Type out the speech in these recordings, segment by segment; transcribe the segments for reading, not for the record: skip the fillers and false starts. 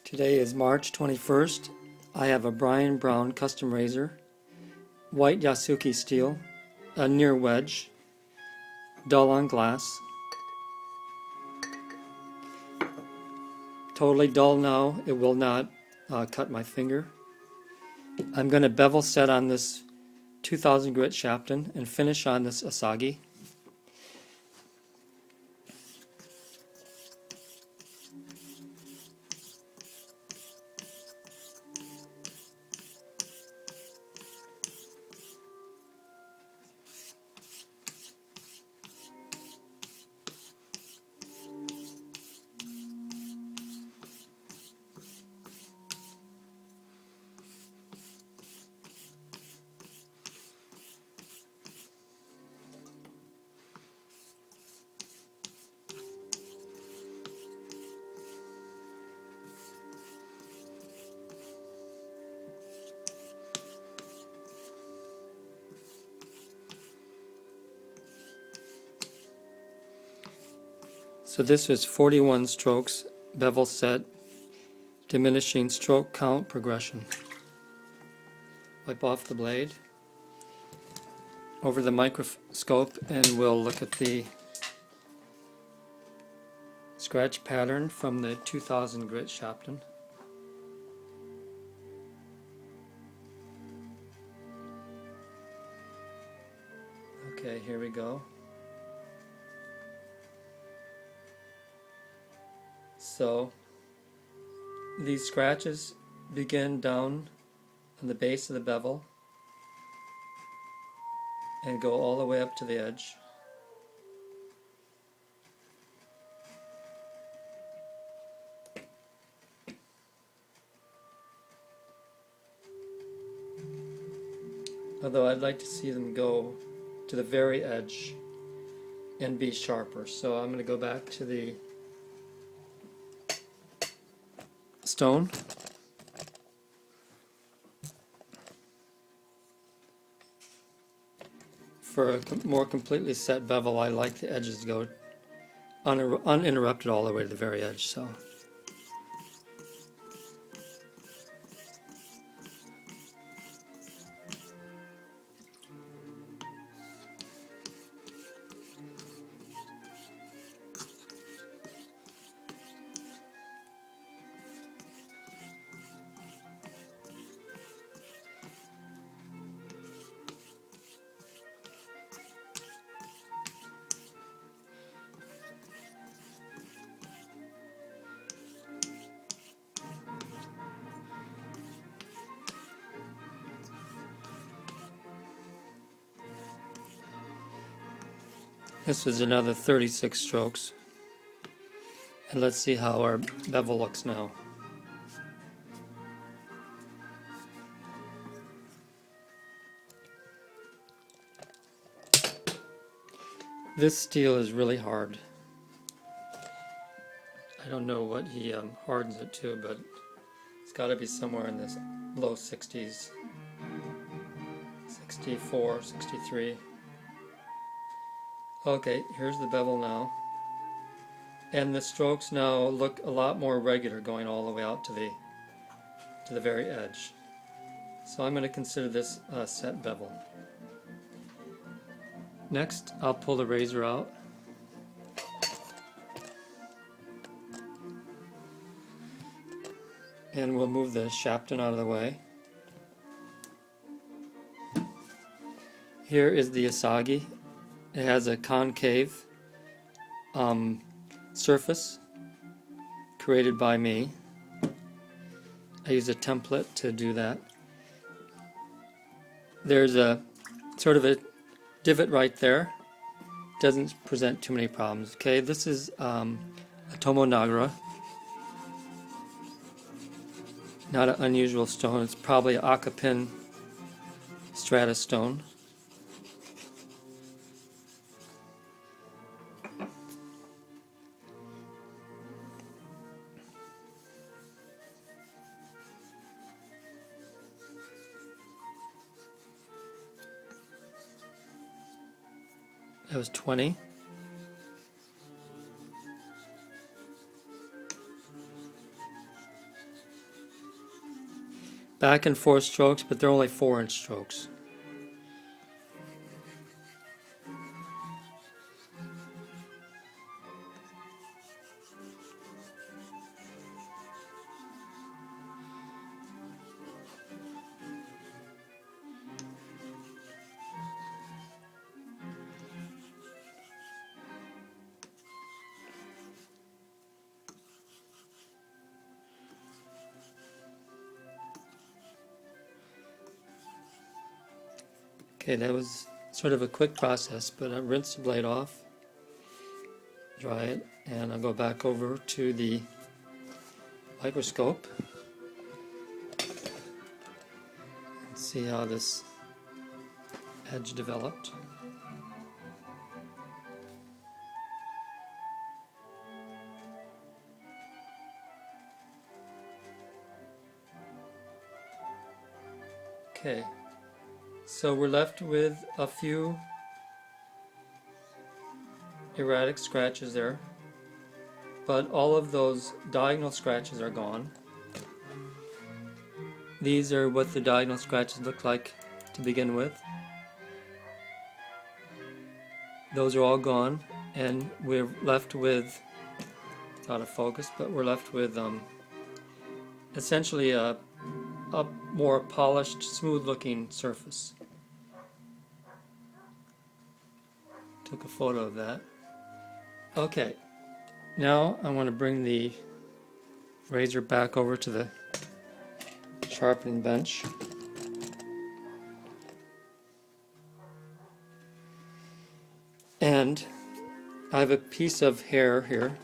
Today is March 21st. I have a Brian Brown custom razor, white Yasuki steel, a near wedge, dull on glass. Totally dull now, it will not cut my finger. I'm going to bevel set on this 2000 grit Shafton and finish on this asagi. So this is 41 strokes, bevel set, diminishing stroke count progression. Wipe off the blade over the microscope and we'll look at the scratch pattern from the 2000 grit Shafton. Okay, here we go. So these scratches begin down on the base of the bevel and go all the way up to the edge. Although I'd like to see them go to the very edge and be sharper. So I'm going to go back to the stone. For a more completely set bevel, I like the edges to go uninterrupted all the way to the very edge. So. This is another 36 strokes. And let's see how our bevel looks now. This steel is really hard. I don't know what he hardens it to, but it's got to be somewhere in this low 60s. 64, 63. Okay, here's the bevel now. And the strokes now look a lot more regular going all the way out to the very edge. So I'm going to consider this a set bevel. Next, I'll pull the razor out. And we'll move the Shafton out of the way. Here is the asagi. It has a concave surface created by me. I use a template to do that. There's a sort of a divot right there. Doesn't present too many problems. Okay, this is a Tomonagra. Not an unusual stone. It's probably an Akapin strata stone. That was 20. back and forth strokes, but they're only 4-inch strokes. Okay, that was sort of a quick process, but I rinse the blade off, dry it, and I'll go back over to the microscope and see how this edge developed. Okay, so we're left with a few erratic scratches there, but all of those diagonal scratches are gone. These are what the diagonal scratches look like to begin with. Those are all gone, and we're left with, out of focus, but we're left with essentially a more polished, smooth-looking surface. Took a photo of that. Okay, now I want to bring the razor back over to the sharpening bench. And I have a piece of hair here.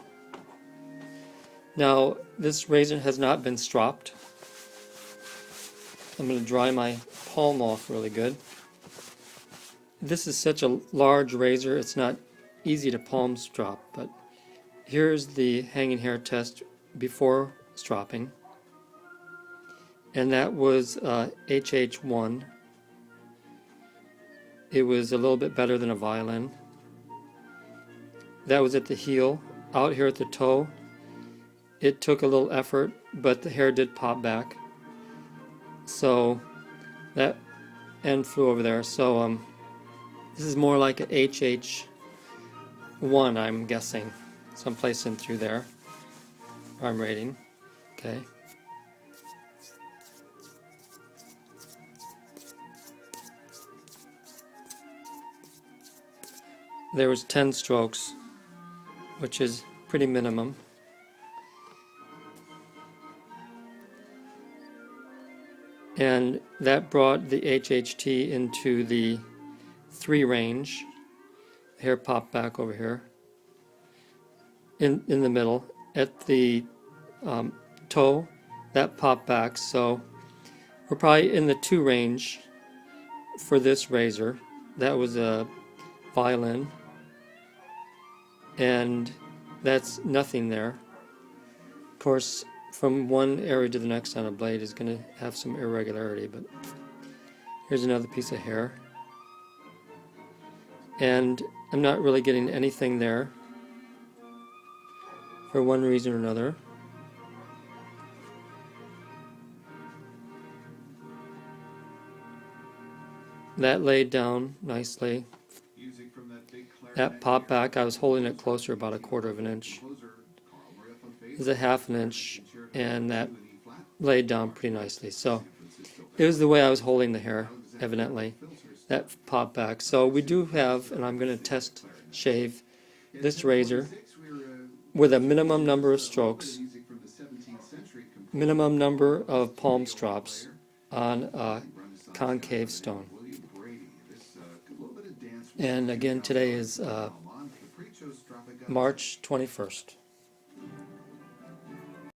Now, this razor has not been stropped. I'm going to dry my palm off really good. This is such a large razor, it's not easy to palm strop, but here's the hanging hair test before stropping. And that was HH1. It was a little bit better than a violin. That was at the heel. Out here at the toe, it took a little effort, but the hair did pop back. So that end flew over there. So this is more like a HH1, I'm guessing, someplace in through there. I'm rating. Okay. There was 10 strokes, which is pretty minimum. And that brought the HHT into the 3 range. The hair popped back over here in the middle. At the toe, that popped back, so we're probably in the 2 range for this razor. That was a violin, and that's nothing there. Of course, from one area to the next on a blade is going to have some irregularity, but here's another piece of hair. And I'm not really getting anything there for one reason or another. That laid down nicely. That popped back. I was holding it closer, about 1/4 inch. It was 1/2 inch, and that laid down pretty nicely. So it was the way I was holding the hair, evidently. That popped back. So we do have, and I'm going to test shave this razor with a minimum number of strokes, minimum number of palm strops on a concave stone. And again, today is March 21st.